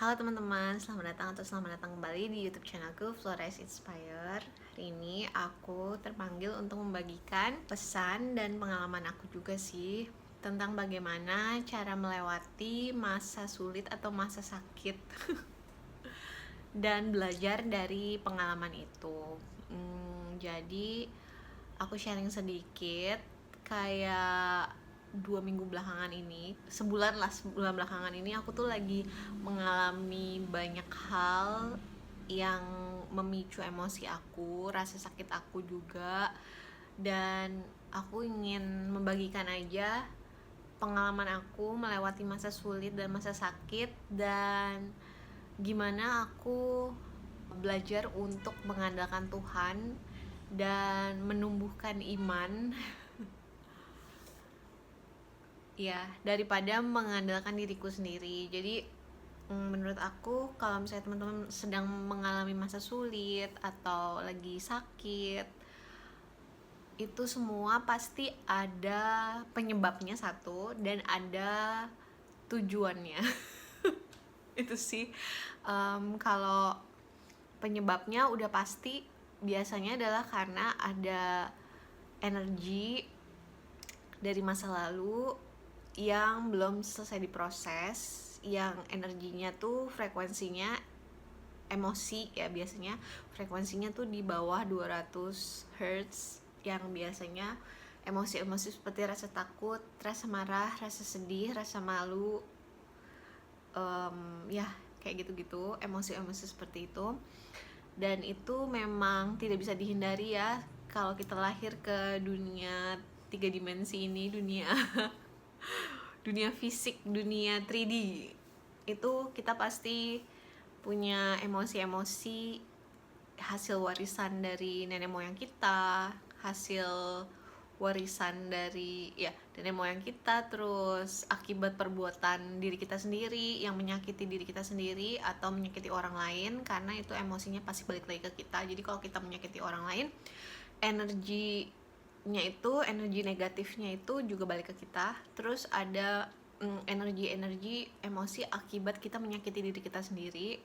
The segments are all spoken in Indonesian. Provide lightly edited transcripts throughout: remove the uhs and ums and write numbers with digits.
Halo teman-teman, selamat datang atau selamat datang kembali di YouTube channelku Flores Inspire. Hari ini aku terpanggil untuk membagikan pesan dan pengalaman aku juga sih tentang bagaimana cara melewati masa sulit atau masa sakit dan belajar dari pengalaman itu. Jadi aku sharing sedikit kayak 2 minggu belakangan ini, sebulan belakangan ini aku tuh lagi mengalami banyak hal yang memicu emosi aku, rasa sakit aku juga, dan aku ingin membagikan aja pengalaman aku melewati masa sulit dan masa sakit, dan gimana aku belajar untuk mengandalkan Tuhan dan menumbuhkan iman ya daripada mengandalkan diriku sendiri. Jadi menurut aku kalau misalnya teman-teman sedang mengalami masa sulit atau lagi sakit, itu semua pasti ada penyebabnya satu dan ada tujuannya. Itu sih, kalau penyebabnya udah pasti biasanya adalah karena ada energi dari masa lalu yang belum selesai diproses, yang energinya tuh frekuensinya emosi ya, biasanya frekuensinya tuh di bawah 200 Hz, yang biasanya emosi-emosi seperti rasa takut, rasa marah, rasa sedih, rasa malu, ya kayak gitu-gitu, emosi-emosi seperti itu. Dan itu memang tidak bisa dihindari ya kalau kita lahir ke dunia 3 dimensi ini, dunia fisik, dunia 3D. Itu kita pasti punya emosi-emosi hasil warisan dari nenek moyang kita, hasil warisan dari nenek moyang kita, terus akibat perbuatan diri kita sendiri yang menyakiti diri kita sendiri atau menyakiti orang lain, karena itu emosinya pasti balik lagi ke kita. Jadi kalau kita menyakiti orang lain, energi negatifnya itu juga balik ke kita. Terus ada energi emosi akibat kita menyakiti diri kita sendiri,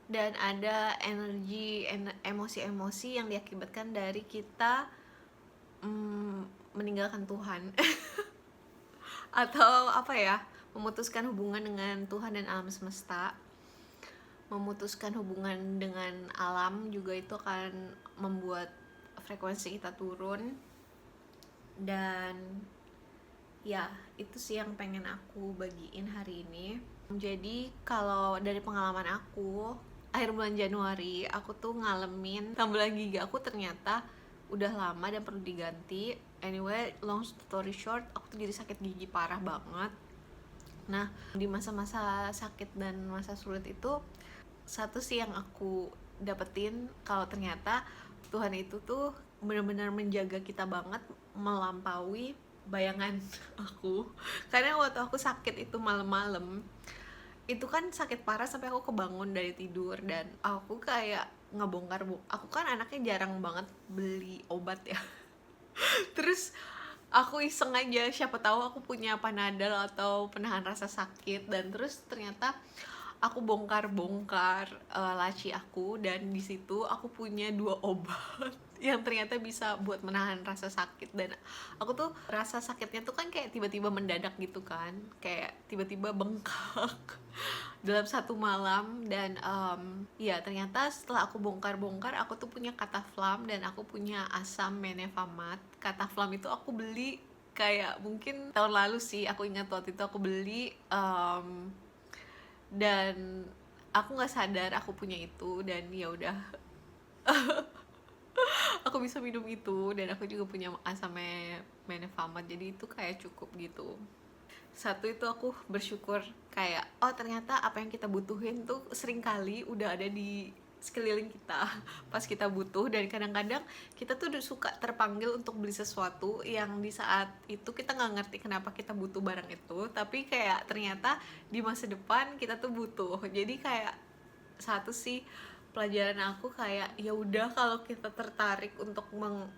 dan ada emosi-emosi yang diakibatkan dari kita meninggalkan Tuhan atau memutuskan hubungan dengan Tuhan dan alam semesta. Memutuskan hubungan dengan alam juga itu akan membuat frekuensi kita turun. Dan ya, itu sih yang pengen aku bagiin hari ini. Jadi kalau dari pengalaman aku, akhir bulan Januari aku tuh ngalamin tambelan gigi aku ternyata udah lama dan perlu diganti. Anyway, long story short, aku tuh jadi sakit gigi parah banget. Nah, di masa-masa sakit dan masa sulit itu, satu sih yang aku dapetin, kalau ternyata Tuhan itu tuh benar-benar menjaga kita banget, melampaui bayangan aku. Karena waktu aku sakit itu malam-malam, itu kan sakit parah sampai aku kebangun dari tidur, dan aku kayak ngebongkar aku kan anaknya jarang banget beli obat ya. Terus aku iseng aja, siapa tahu aku punya Panadol atau penahan rasa sakit, dan terus ternyata aku bongkar laci aku, dan di situ aku punya 2 obat yang ternyata bisa buat menahan rasa sakit. Dan aku tuh rasa sakitnya tuh kan kayak tiba-tiba mendadak gitu kan, kayak tiba-tiba bengkak dalam satu malam. Dan ya ternyata setelah aku bongkar aku tuh punya Cataflam dan aku punya asam Menevamate. Cataflam itu aku beli kayak mungkin tahun lalu sih, aku ingat waktu itu aku beli, dan aku nggak sadar aku punya itu, dan ya udah aku bisa minum itu. Dan aku juga punya asam Menevamate, jadi itu kayak cukup gitu. Satu itu aku bersyukur kayak ternyata apa yang kita butuhin tuh seringkali udah ada di sekeliling kita pas kita butuh. Dan kadang-kadang kita tuh suka terpanggil untuk beli sesuatu yang di saat itu kita nggak ngerti kenapa kita butuh barang itu, tapi kayak ternyata di masa depan kita tuh butuh. Jadi kayak satu sih, pelajaran aku kayak ya udah, kalau kita tertarik untuk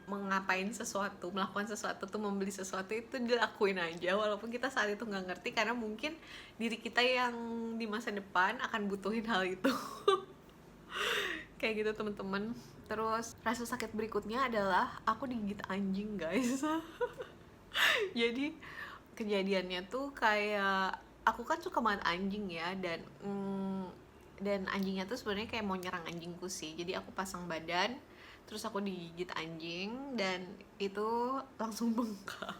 mengapain sesuatu, melakukan sesuatu tuh, membeli sesuatu itu dilakuin aja walaupun kita saat itu nggak ngerti, karena mungkin diri kita yang di masa depan akan butuhin hal itu. Kayak gitu teman-teman. Terus rasa sakit berikutnya adalah aku digigit anjing, guys. Jadi kejadiannya tuh kayak aku kan suka banget anjing ya, dan anjingnya tuh sebenarnya kayak mau nyerang anjingku sih. Jadi aku pasang badan, terus aku digigit anjing, dan itu langsung bengkak.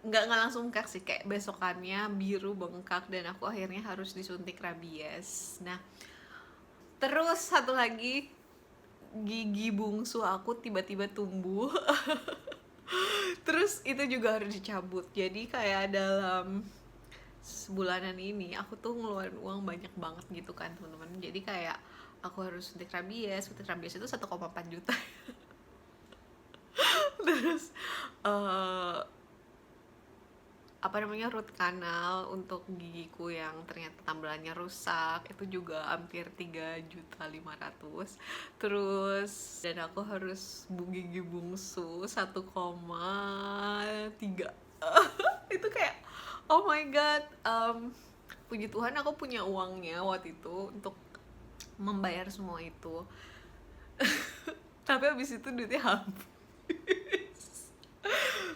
Nggak langsung bengkak sih, kayak besokannya biru bengkak, dan aku akhirnya harus disuntik rabies. Nah, terus satu lagi, gigi bungsu aku tiba-tiba tumbuh. Terus itu juga harus dicabut. Jadi kayak dalam sebulanan ini aku tuh ngeluarin uang banyak banget gitu kan teman-teman. Jadi kayak aku harus suntik rabies itu 1,4 juta. Terus root canal untuk gigiku yang ternyata tambelannya rusak itu juga hampir 3.500.000. Terus dan aku harus gigi bungsu 1,3. Itu kayak oh my god, puji Tuhan aku punya uangnya waktu itu untuk membayar semua itu. Tapi abis itu duitnya habis.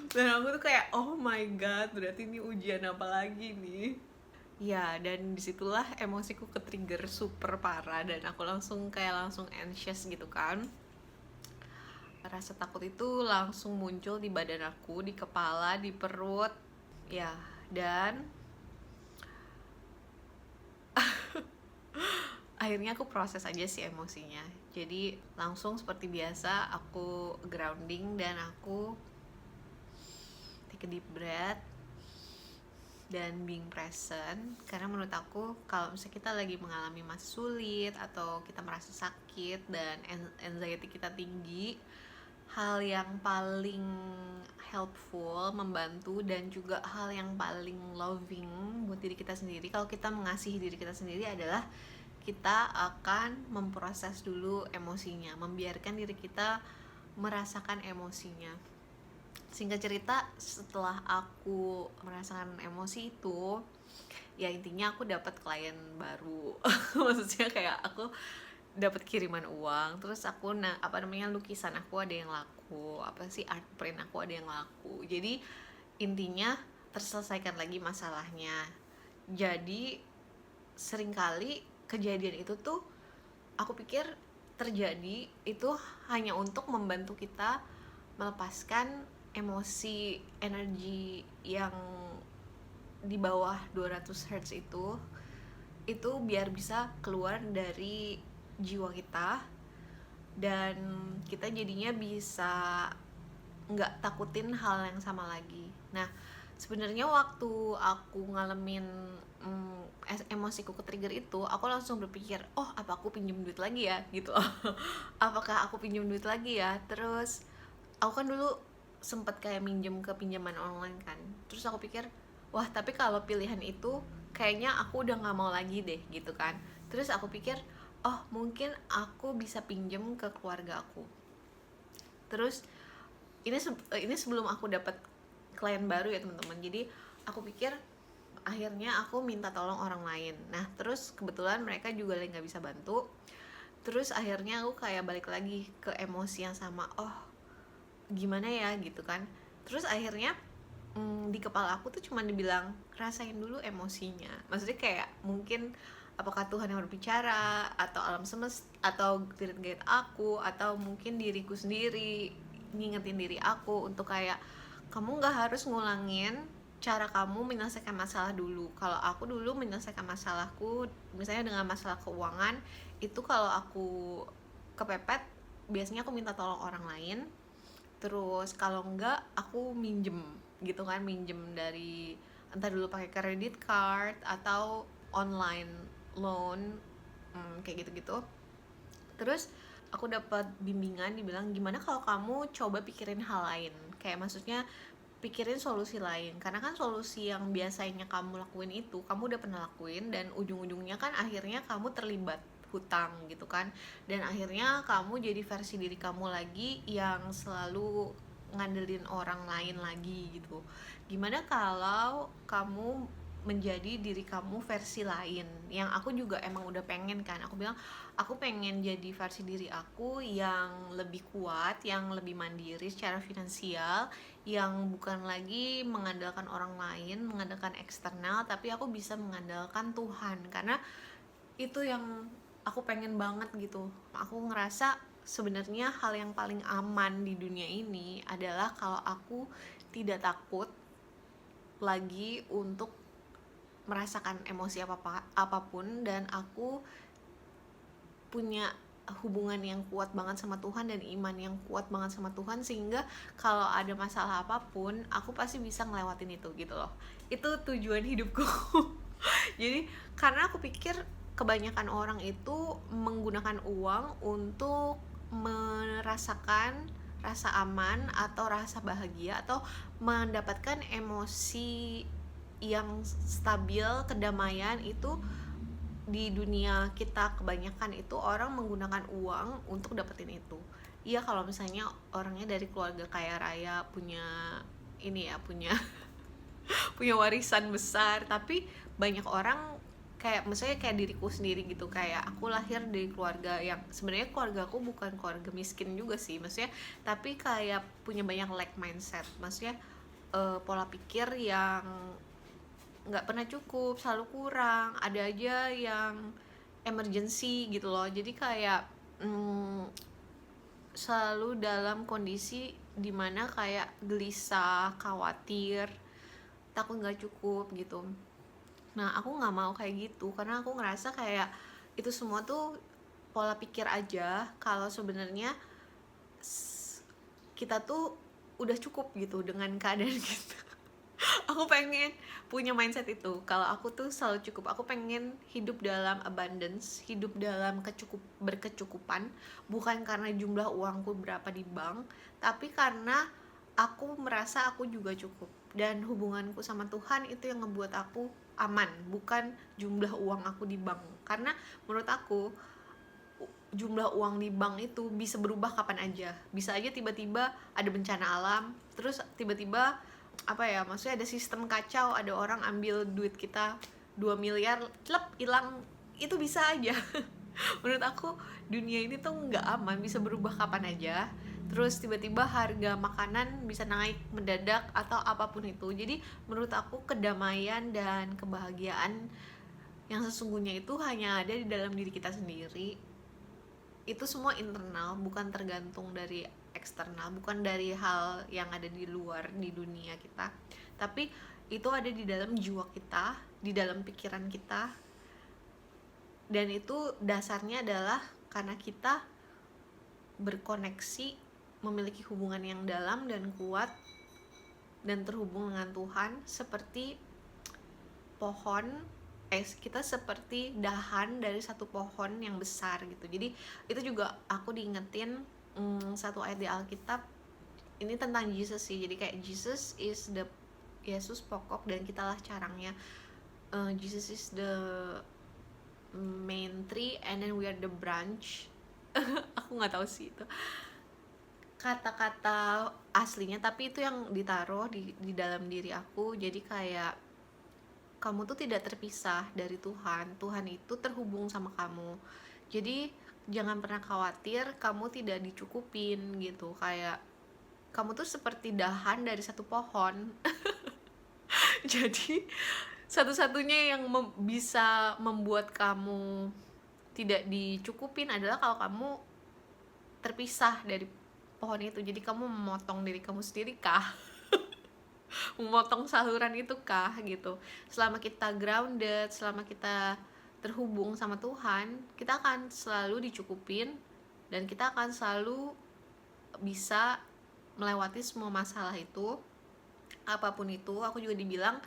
Dan aku tuh kayak oh my god, berarti ini ujian apa lagi nih ya. Dan disitulah emosiku ke trigger super parah, dan aku langsung anxious gitu kan. Rasa takut itu langsung muncul di badan aku, di kepala, di perut ya. Dan akhirnya aku proses aja sih emosinya. Jadi langsung seperti biasa aku grounding, dan aku take a deep breath dan being present. Karena menurut aku kalau misalnya kita lagi mengalami masa sulit atau kita merasa sakit dan anxiety kita tinggi, hal yang paling helpful, membantu, dan juga hal yang paling loving buat diri kita sendiri, kalau kita mengasihi diri kita sendiri, adalah kita akan memproses dulu emosinya, membiarkan diri kita merasakan emosinya. Singkat cerita, setelah aku merasakan emosi itu, ya intinya aku dapat klien baru. Maksudnya kayak aku dapat kiriman uang, terus aku lukisan aku ada yang laku, art print aku ada yang laku. Jadi intinya terselesaikan lagi masalahnya. Jadi seringkali kejadian itu tuh aku pikir terjadi itu hanya untuk membantu kita melepaskan emosi, energi yang di bawah 200 Hz itu biar bisa keluar dari jiwa kita, dan kita jadinya bisa nggak takutin hal yang sama lagi. Nah, sebenarnya waktu aku ngalamin emosiku ke trigger itu, aku langsung berpikir, oh apa aku pinjam duit lagi ya gitu. Apakah aku pinjam duit lagi ya. Terus aku kan dulu sempet kayak minjem ke pinjaman online kan. Terus aku pikir, wah tapi kalau pilihan itu kayaknya aku udah nggak mau lagi deh gitu kan. Terus aku pikir, oh mungkin aku bisa pinjem ke keluarga aku. Terus ini sebelum aku dapat klien baru ya teman-teman. Jadi aku pikir akhirnya aku minta tolong orang lain. Nah terus kebetulan mereka juga lagi nggak bisa bantu. Terus akhirnya aku kayak balik lagi ke emosi yang sama, oh gimana ya gitu kan. Terus akhirnya di kepala aku tuh cuma dibilang rasain dulu emosinya. Maksudnya kayak mungkin apakah Tuhan yang berbicara, atau alam semesta, atau spirit guide aku, atau mungkin diriku sendiri ngingetin diri aku untuk kayak kamu nggak harus ngulangin cara kamu menyelesaikan masalah dulu. Kalau aku dulu menyelesaikan masalahku misalnya dengan masalah keuangan itu, kalau aku kepepet biasanya aku minta tolong orang lain. Terus kalau enggak aku minjem gitu kan, minjem dari entah dulu pakai credit card atau online loan, kayak gitu-gitu. Terus aku dapat bimbingan, dibilang gimana kalau kamu coba pikirin hal lain, kayak maksudnya pikirin solusi lain, karena kan solusi yang biasanya kamu lakuin itu kamu udah pernah lakuin, dan ujung-ujungnya kan akhirnya kamu terlibat hutang gitu kan, dan akhirnya kamu jadi versi diri kamu lagi yang selalu ngandelin orang lain lagi gitu. Gimana kalau kamu menjadi diri kamu versi lain, yang aku juga emang udah pengen kan, aku bilang aku pengen jadi versi diri aku yang lebih kuat, yang lebih mandiri secara finansial, yang bukan lagi mengandalkan orang lain, mengandalkan eksternal, tapi aku bisa mengandalkan Tuhan, karena itu yang aku pengen banget gitu. Aku ngerasa sebenarnya hal yang paling aman di dunia ini adalah kalau aku tidak takut lagi untuk merasakan emosi apapun, dan aku punya hubungan yang kuat banget sama Tuhan dan iman yang kuat banget sama Tuhan, sehingga kalau ada masalah apapun aku pasti bisa ngelewatin itu gitu loh. Itu tujuan hidupku. Jadi karena aku pikir kebanyakan orang itu menggunakan uang untuk merasakan rasa aman atau rasa bahagia atau mendapatkan emosi yang stabil, kedamaian itu. Di dunia kita kebanyakan itu orang menggunakan uang untuk dapetin itu. Iya, kalau misalnya orangnya dari keluarga kaya raya, punya ini ya, punya punya warisan besar, tapi banyak orang kayak misalnya kayak diriku sendiri gitu, kayak aku lahir dari keluarga yang sebenarnya keluarga aku bukan keluarga miskin juga sih, maksudnya, tapi kayak punya banyak lack mindset, maksudnya pola pikir yang nggak pernah cukup, selalu kurang, ada aja yang emergency gitu loh. Jadi kayak selalu dalam kondisi dimana kayak gelisah, khawatir, takut nggak cukup gitu. Nah aku nggak mau kayak gitu, karena aku ngerasa kayak itu semua tuh pola pikir aja, kalau sebenarnya kita tuh udah cukup gitu dengan keadaan kita. Aku pengen punya mindset itu, kalau aku tuh selalu cukup. Aku pengen hidup dalam abundance, hidup dalam berkecukupan, bukan karena jumlah uangku berapa di bank, tapi karena aku merasa aku juga cukup, dan hubunganku sama Tuhan itu yang ngebuat aku aman, bukan jumlah uang aku di bank. Karena menurut aku jumlah uang di bank itu bisa berubah kapan aja, bisa aja tiba-tiba ada bencana alam, terus tiba-tiba apa ya, maksudnya ada sistem kacau, ada orang ambil duit kita 2 miliar, celep, hilang, itu bisa aja. Menurut aku dunia ini tuh nggak aman, bisa berubah kapan aja, terus tiba-tiba harga makanan bisa naik mendadak atau apapun itu. Jadi menurut aku kedamaian dan kebahagiaan yang sesungguhnya itu hanya ada di dalam diri kita sendiri. Itu semua internal, bukan tergantung dari eksternal, bukan dari hal yang ada di luar, di dunia kita, tapi itu ada di dalam jiwa kita, di dalam pikiran kita. Dan itu dasarnya adalah karena kita berkoneksi, memiliki hubungan yang dalam dan kuat dan terhubung dengan Tuhan, seperti pohon, kita seperti dahan dari satu pohon yang besar gitu. Jadi itu juga aku diingetin satu ayat di Alkitab, ini tentang Jesus sih. Jadi kayak Jesus is the, Yesus pokok dan kitalah carangnya. Jesus is the main tree and then we are the branch. Aku nggak tahu sih itu kata-kata aslinya, tapi itu yang ditaruh di dalam diri aku. Jadi kayak kamu tuh tidak terpisah dari Tuhan. Tuhan itu terhubung sama kamu. Jadi jangan pernah khawatir kamu tidak dicukupin gitu. Kayak kamu tuh seperti dahan dari satu pohon. Jadi satu-satunya yang bisa membuat kamu tidak dicukupin adalah kalau kamu terpisah dari pohon itu. Jadi kamu memotong diri kamu sendiri kah? Memotong saluran itu kah gitu. Selama kita grounded, selama kita terhubung sama Tuhan, kita akan selalu dicukupin dan kita akan selalu bisa melewati semua masalah itu, apapun itu. Aku juga dibilang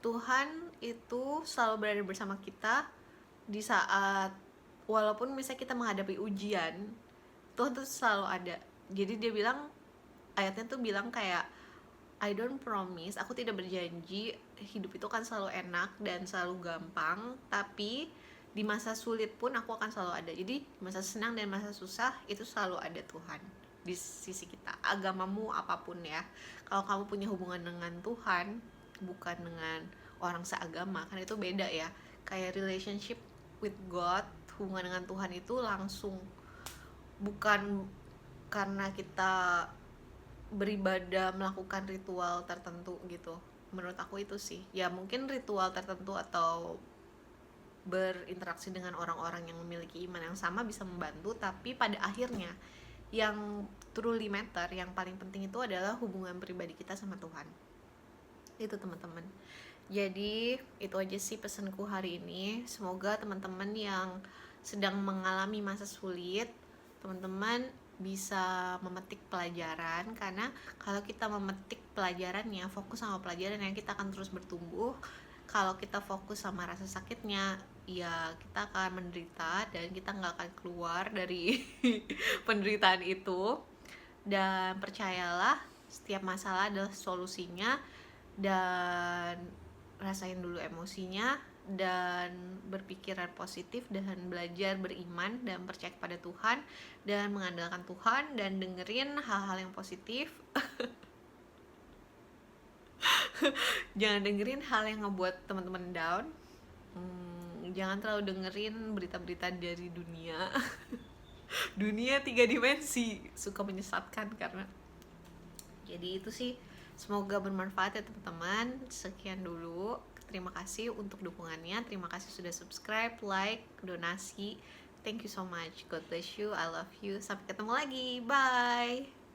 Tuhan itu selalu berada bersama kita di saat, walaupun misalnya kita menghadapi ujian, Tuhan tuh selalu ada. Jadi dia bilang, ayatnya tuh bilang kayak I don't promise, aku tidak berjanji hidup itu kan selalu enak dan selalu gampang, tapi di masa sulit pun aku akan selalu ada. Jadi masa senang dan masa susah itu selalu ada Tuhan di sisi kita. Agamamu apapun ya, kalau kamu punya hubungan dengan Tuhan, bukan dengan orang seagama, kan itu beda ya. Kayak relationship with God, hubungan dengan Tuhan itu langsung, bukan karena kita beribadah melakukan ritual tertentu gitu. Menurut aku itu sih ya, mungkin ritual tertentu atau berinteraksi dengan orang-orang yang memiliki iman yang sama bisa membantu, tapi pada akhirnya yang truly matter, yang paling penting itu adalah hubungan pribadi kita sama Tuhan. Itu teman-teman. Jadi itu aja sih pesanku hari ini. Semoga teman-teman yang sedang mengalami masa sulit, teman-teman bisa memetik pelajaran, karena kalau kita memetik pelajarannya, fokus sama pelajarannya, kita akan terus bertumbuh. Kalau kita fokus sama rasa sakitnya, ya kita akan menderita dan kita nggak akan keluar dari penderitaan itu. Dan percayalah, setiap masalah adalah solusinya, dan rasain dulu emosinya dan berpikiran positif dan belajar beriman dan percaya kepada Tuhan dan mengandalkan Tuhan dan dengerin hal-hal yang positif. Jangan dengerin hal yang ngebuat teman-teman down. Jangan terlalu dengerin berita-berita dari dunia. Dunia 3 dimensi suka menyesatkan karena. Jadi itu sih, semoga bermanfaat ya teman-teman. Sekian dulu. Terima kasih untuk dukungannya. Terima kasih sudah subscribe, like, donasi. Thank you so much. God bless you. I love you. Sampai ketemu lagi. Bye.